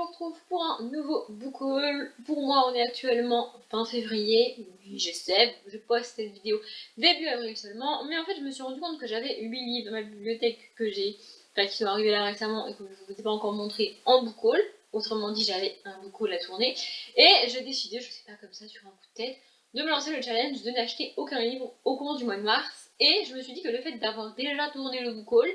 vous retrouve pour un nouveau book haul. Pour moi, on est actuellement fin février. Oui, je sais, je poste cette vidéo début avril seulement. Mais en fait, je me suis rendu compte que j'avais 8 livres dans ma bibliothèque qui sont arrivés là récemment et que je ne vous ai pas encore montré en book haul. Autrement dit, j'avais un book haul à tourner. Et j'ai décidé, je sais pas comme ça, sur un coup de tête, de me lancer le challenge de n'acheter aucun livre au cours du mois de mars. Et je me suis dit que le fait d'avoir déjà tourné le book haul,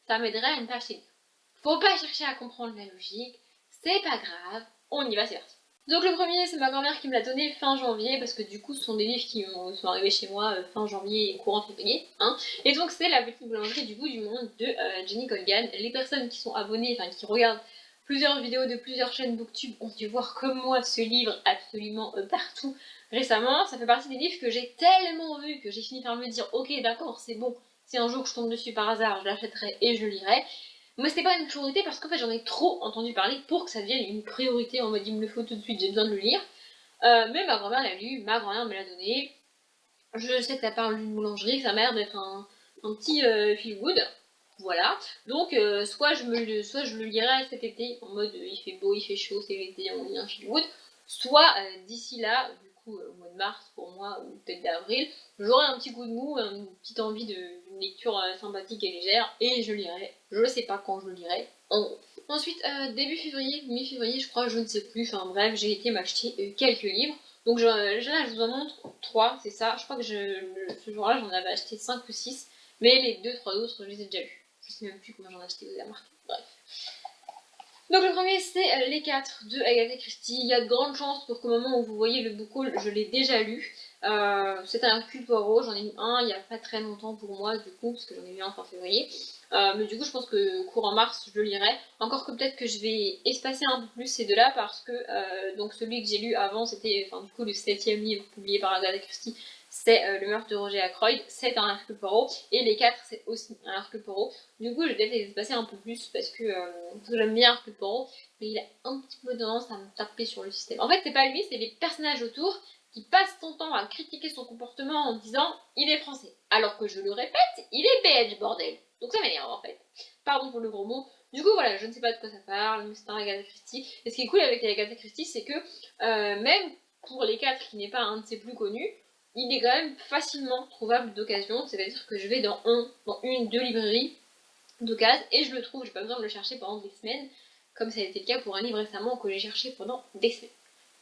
ça m'aiderait à ne pas acheter. Faut pas chercher à comprendre la logique, c'est pas grave, on y va, c'est parti. Donc le premier, c'est ma grand-mère qui me l'a donné fin janvier, parce que du coup ce sont des livres qui sont arrivés chez moi fin janvier et courant février. Hein. Et donc c'est La Petite Boulangerie du bout du monde de Jenny Colgan. Les personnes qui sont abonnées, enfin qui regardent plusieurs vidéos de plusieurs chaînes Booktube ont dû voir comme moi ce livre absolument partout récemment. Ça fait partie des livres que j'ai tellement vus que j'ai fini par me dire ok d'accord c'est bon, si un jour je tombe dessus par hasard, je l'achèterai et je le lirai. Moi c'était pas une priorité parce qu'en fait j'en ai trop entendu parler pour que ça devienne une priorité en mode il me le faut tout de suite, j'ai besoin de le lire. Mais ma grand-mère l'a lu, ma grand-mère me l'a donné. Je sais que ça parle d'une boulangerie, que ça m'a l'air d'être un petit feel good. Voilà, donc soit je le lirai cet été en mode il fait beau, il fait chaud, c'est l'été, on lit un feel good. Soit d'ici là, du coup au mois de mars pour moi, ou peut-être d'avril, j'aurai un petit coup de mou, une petite envie d'une lecture sympathique et légère, et je lirai. Je sais pas quand je le lirai, en gros. Ensuite, début février, mi-février, je crois, je ne sais plus, enfin bref, j'ai été m'acheter quelques livres. Donc là, je vous en montre 3, c'est ça. Je crois que ce jour-là, j'en avais acheté 5 ou 6, mais les 2-3 autres, je les ai déjà lus. Je sais même plus combien j'en ai acheté, vous avez remarqué. Bref. Donc le premier c'est Les 4 de Agatha Christie. Il y a de grandes chances pour qu'au moment où vous voyez le book haul, je l'ai déjà lu. C'est un Hercule Poirot, j'en ai eu un il n'y a pas très longtemps pour moi du coup, parce que j'en ai eu un fin février. Mais du coup je pense que courant mars je le lirai. Encore que peut-être que je vais espacer un peu plus ces deux-là parce que donc celui que j'ai lu avant c'était du coup le 7ème livre publié par Agatha Christie. C'est Le meurtre de Roger Ackroyd, c'est un Hercule Poirot, et Les 4 c'est aussi un Hercule Poirot. Du coup je vais peut-être les espacer un peu plus parce que j'aime bien Hercule Poirot, mais il a un petit peu tendance à me taper sur le système. En fait c'est pas lui, c'est les personnages autour qui passent son temps à critiquer son comportement en disant il est français. Alors que je le répète, il est belge, bordel. Donc ça m'énerve en fait. Pardon pour le gros mot. Du coup voilà, je ne sais pas de quoi ça parle, mais c'est un Agatha Christie. Et ce qui est cool avec Agatha Christie, c'est que même pour Les 4 qui n'est pas un de ses plus connus, il est quand même facilement trouvable d'occasion. C'est-à-dire que je vais dans une, deux librairies d'occasion et je le trouve, j'ai pas besoin de le chercher pendant des semaines, comme ça a été le cas pour un livre récemment que j'ai cherché pendant des semaines.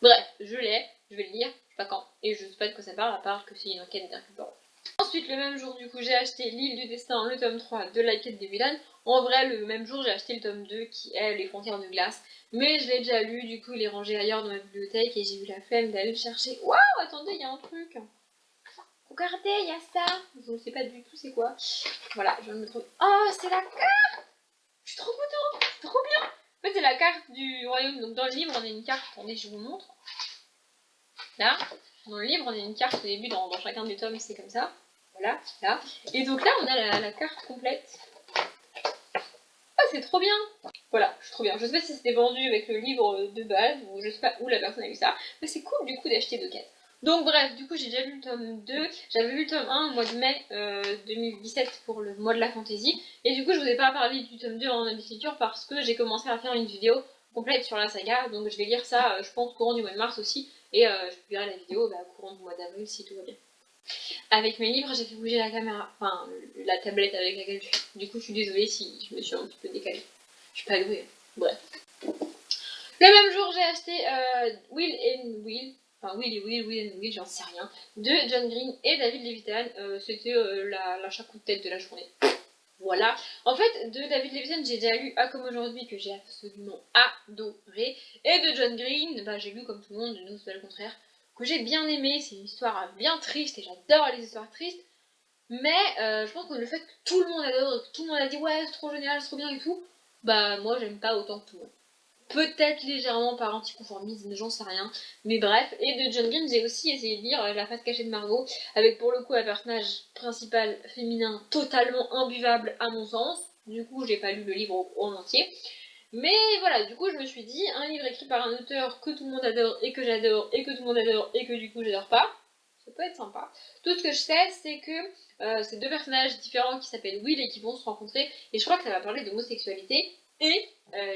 Bref, je l'ai, je vais le lire, je sais pas quand, et je sais pas de quoi ça parle, à part que c'est une enquête d'Hercule Poirot. Ensuite, le même jour, du coup, j'ai acheté L'île du destin, le tome 3 de La quête des vilaines. En vrai, le même jour, j'ai acheté le tome 2 qui est Les frontières de glace. Mais je l'ai déjà lu, du coup, il est rangé ailleurs dans ma bibliothèque et j'ai eu la flemme d'aller le chercher. Waouh, attendez, il y a un truc. Regardez, il y a ça. Je ne sais pas du tout c'est quoi. Voilà, je viens de me trouver. Oh, c'est la carte. Je suis trop contente, c'est trop bien. En fait, c'est la carte du royaume. Donc, dans le livre, on a une carte. Attendez, je vous montre. Là, dans le livre, on a une carte au début, dans chacun des tomes, c'est comme ça. Voilà, là. Et donc là, on a la carte complète. Ah, c'est trop bien. Voilà, je suis trop bien. Je sais pas si c'était vendu avec le livre de base, ou je sais pas où la personne a eu ça. Mais c'est cool, du coup, d'acheter deux quêtes. Donc bref, du coup, j'ai déjà lu le tome 2. J'avais lu le tome 1 au mois de mai 2017 pour le mois de la fantasy. Et du coup, je vous ai pas parlé du tome 2 en écriture parce que j'ai commencé à faire une vidéo complète sur la saga. Donc je vais lire ça, je pense, courant du mois de mars aussi. Et je publierai la vidéo courant du mois d'avril si tout va bien. Avec mes livres, j'ai fait bouger la caméra, enfin la tablette avec laquelle je suis. Du coup, je suis désolée si je me suis un petit peu décalée. Je suis pas douée. Bref. Le même jour, j'ai acheté Will and Will, Will and Will, j'en sais rien, de John Green et David Levitan. C'était l'achat coup de tête de la journée. Voilà. En fait, de David Levitan, j'ai déjà lu A comme aujourd'hui, que j'ai absolument adoré. Et de John Green, j'ai lu comme tout le monde, nous c'est pas le contraire, que j'ai bien aimé. C'est une histoire bien triste et j'adore les histoires tristes. Mais je pense que le fait que tout le monde adore, que tout le monde a dit ouais c'est trop génial, c'est trop bien et tout, moi j'aime pas autant que tout le monde. Peut-être légèrement par anticonformisme, j'en sais rien. Mais bref, et de John Green, j'ai aussi essayé de lire La face cachée de Margot, avec pour le coup un personnage principal féminin totalement imbuvable à mon sens. Du coup, j'ai pas lu le livre en entier. Mais voilà, du coup, je me suis dit, un livre écrit par un auteur que tout le monde adore, et que j'adore, et que tout le monde adore, et que du coup j'adore pas, ça peut être sympa. Tout ce que je sais, c'est que c'est deux personnages différents qui s'appellent Will et qui vont se rencontrer, et je crois que ça va parler d'homosexualité. et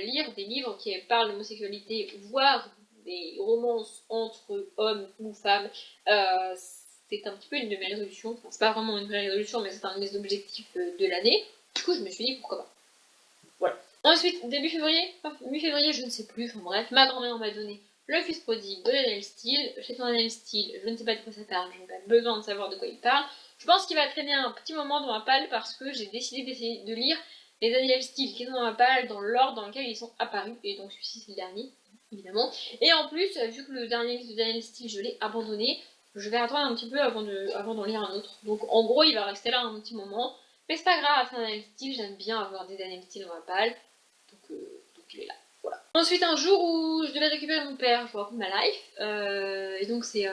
lire des livres qui parlent d'homosexualité, voire des romances entre hommes ou femmes. C'est un petit peu une de mes résolutions, enfin, c'est pas vraiment une vraie résolution, mais c'est un de mes objectifs de l'année. Du coup, je me suis dit pourquoi pas. Voilà. Ensuite, début février, mi-février, je ne sais plus, enfin bref, ma grand-mère m'a donné le fils prodigue de Daniel Steele. Chez ton Daniel Steele, je ne sais pas de quoi ça parle, je n'ai pas besoin de savoir de quoi il parle. Je pense qu'il va traîner un petit moment dans ma palle parce que j'ai décidé d'essayer de lire les Daniel Steele qui sont dans ma palle dans l'ordre dans lequel ils sont apparus, et donc celui-ci c'est le dernier, évidemment. Et en plus, vu que le dernier livre de Daniel Steele je l'ai abandonné, je vais attendre un petit peu avant d'en lire un autre. Donc en gros, il va rester là un petit moment. Mais c'est pas grave, c'est un Daniel Steele, j'aime bien avoir des Daniel Steele dans ma palle. Donc il est là. Voilà. Ensuite, un jour où je devais récupérer mon père, je vous raconte ma life, et donc j'ai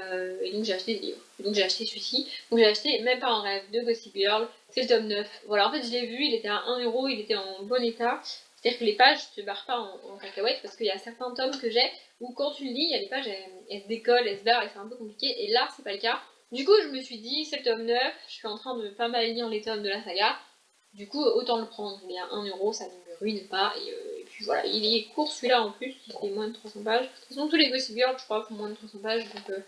acheté des livres. Et donc j'ai acheté celui-ci. Donc j'ai acheté Même pas un rêve de Gossip Girl, c'est le tome 9. Voilà, en fait je l'ai vu, il était à 1€, il était en bon état. C'est-à-dire que les pages ne se barrent pas en cacahuète parce qu'il y a certains tomes que j'ai où quand tu le lis, il y a les pages, elles se décollent, elles se barrent et c'est un peu compliqué. Et là, c'est pas le cas. Du coup, je me suis dit, c'est le tome 9, je suis en train de pas mal lire les tomes de la saga. Du coup, autant le prendre. Il est à 1€, ça ne me ruine pas. Et puis voilà, il est court celui-là en plus, il fait moins de 300 pages. De toute façon, tous les Gossip Girl, je crois, font moins de 300 pages. Donc,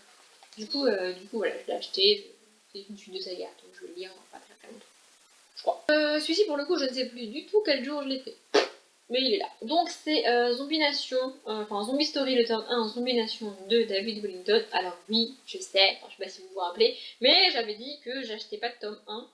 du coup, voilà, je l'ai acheté. C'est une suite de saga, donc je vais le lire, on va pas très longtemps. Je crois. Celui-ci, pour le coup, je ne sais plus du tout quel jour je l'ai fait. Mais il est là. Donc c'est Zombie Nation, enfin Zombie Story le tome 1, Zombie Nation de David Wellington. Alors oui, je sais, je sais pas si vous vous rappelez, mais j'avais dit que j'achetais pas de tome 1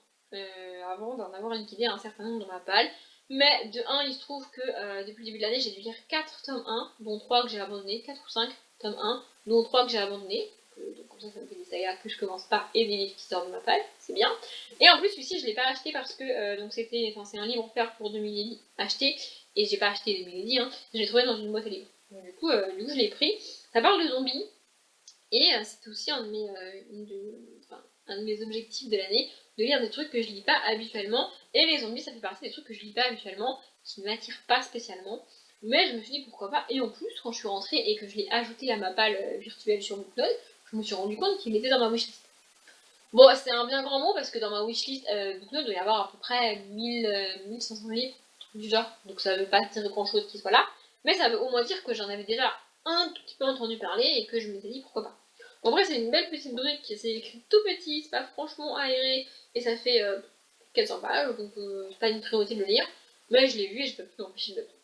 avant d'en avoir liquidé un certain nombre dans ma palle. Mais de 1, il se trouve que depuis le début de l'année, j'ai dû lire 4 tomes 1, dont 3 que j'ai abandonné, 4 ou 5 tomes 1, dont 3 que j'ai abandonné. Donc comme ça me fait des sagas que je commence pas et des livres qui sortent de ma palle, c'est bien. Et en plus, celui-ci, je l'ai pas acheté parce que donc c'est un livre offert pour 2000 acheté. Et j'ai pas acheté les Mélodies, hein, je l'ai trouvé dans une boîte à livres. Donc, du coup, je l'ai pris. Ça parle de zombies, et c'est aussi un de mes objectifs de l'année, de lire des trucs que je lis pas habituellement. Et les zombies, ça fait partie des trucs que je lis pas habituellement, qui ne m'attirent pas spécialement. Mais je me suis dit pourquoi pas. Et en plus, quand je suis rentrée et que je l'ai ajouté à ma palle virtuelle sur Booknote, je me suis rendu compte qu'il était dans ma wishlist. Bon, c'est un bien grand mot parce que dans ma wishlist, Booknote doit y avoir à peu près 1500 livres du genre, donc ça veut pas dire grand chose qui soit là, mais ça veut au moins dire que j'en avais déjà un tout petit peu entendu parler et que je m'étais dit pourquoi pas. En vrai, c'est une belle petite brique qui est écrit tout petit, c'est pas franchement aéré et ça fait 400 pages, donc c'est pas une priorité de le lire, mais je l'ai vu et je peux plus m'empêcher de le prendre.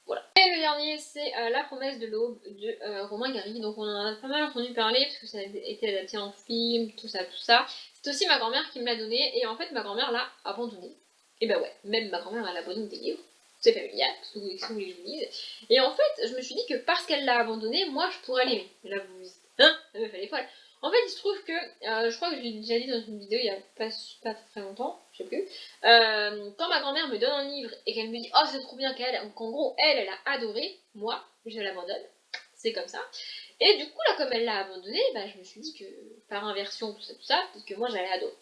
Voilà. Et le dernier, c'est La promesse de l'aube de Romain Gary. Donc on en a pas mal entendu parler parce que ça a été adapté en film, tout ça, tout ça. C'est aussi ma grand-mère qui me l'a donné et en fait ma grand-mère l'a abandonné. Et bah ouais, même ma grand-mère elle abandonne des livres. C'est familial, parce que vous voulez que je vous lise. Et en fait, je me suis dit que parce qu'elle l'a abandonné, moi je pourrais l'aimer. Et là vous me dites, hein, la meuf elle est folle. En fait, il se trouve que, je crois que je l'ai déjà dit dans une vidéo il y a pas très longtemps, je sais plus, quand ma grand-mère me donne un livre et qu'elle me dit oh c'est trop bien qu'elle, donc en gros elle a adoré, moi je l'abandonne, c'est comme ça. Et du coup là comme elle l'a abandonné, bah, je me suis dit que par inversion tout ça, peut-être que moi j'allais adorer.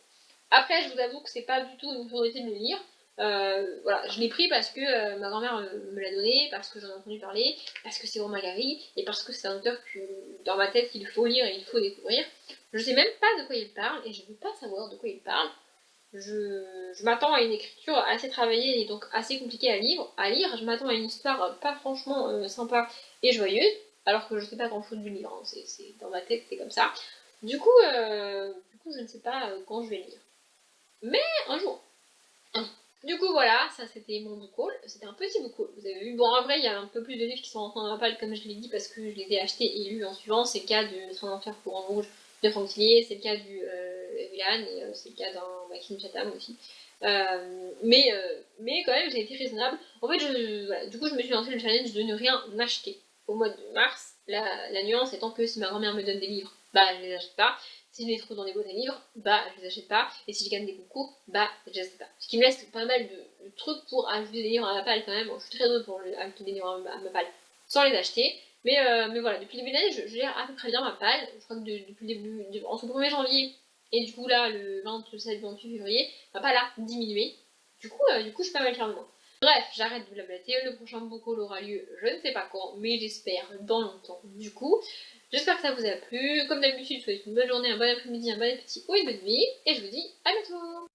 Après je vous avoue que c'est pas du tout une priorité de le lire. Voilà, je l'ai pris parce que ma grand-mère me l'a donné, parce que j'en ai entendu parler, parce que c'est Romain Gary, et parce que c'est un auteur que dans ma tête il faut lire et il faut découvrir. Je sais même pas de quoi il parle, et je veux pas savoir de quoi il parle. Je m'attends à une écriture assez travaillée et donc assez compliquée à lire. Je m'attends à une histoire pas franchement sympa et joyeuse, alors que je sais pas grand chose du livre, hein. Dans ma tête c'est comme ça. Du coup, je ne sais pas quand je vais lire. Mais un jour. Du coup voilà, ça c'était mon book haul, c'était un petit book haul, vous avez vu. Bon en vrai il y a un peu plus de livres qui sont rentrés dans ma palle comme je l'ai dit parce que je les ai achetés et lus en suivant, c'est le cas de Train d'enfer pour en rouge de Franck Tillier, c'est le cas du Evelan et c'est le cas d'un Maxime Chatham aussi. Mais quand même j'ai été raisonnable. En fait voilà, du coup je me suis lancé le challenge de ne rien acheter au mois de mars. La nuance étant que si ma grand-mère me donne des livres, bah je les achète pas. Si je les trouve dans des boîtes à livres, bah je les achète pas. Et si je gagne des concours, bah je les achète pas. Ce qui me laisse pas mal de trucs pour ajouter des livres à ma palle quand même. Bon, je suis très heureuse pour ajouter des livres à ma palle sans les acheter. Mais voilà, depuis le début de l'année, je gère à peu près bien ma palle. Je crois que depuis le début, entre le 1er janvier et du coup là, le 27-28 février, ma palle a diminué. Du coup, je suis pas mal fière de moi. Bref, j'arrête de blablater. Le prochain book haul aura lieu, je ne sais pas quand, mais j'espère dans longtemps. Du coup, j'espère que ça vous a plu. Comme d'habitude, je vous souhaite une bonne journée, un bon après-midi, un bon appétit ou une bonne nuit. Et je vous dis à bientôt.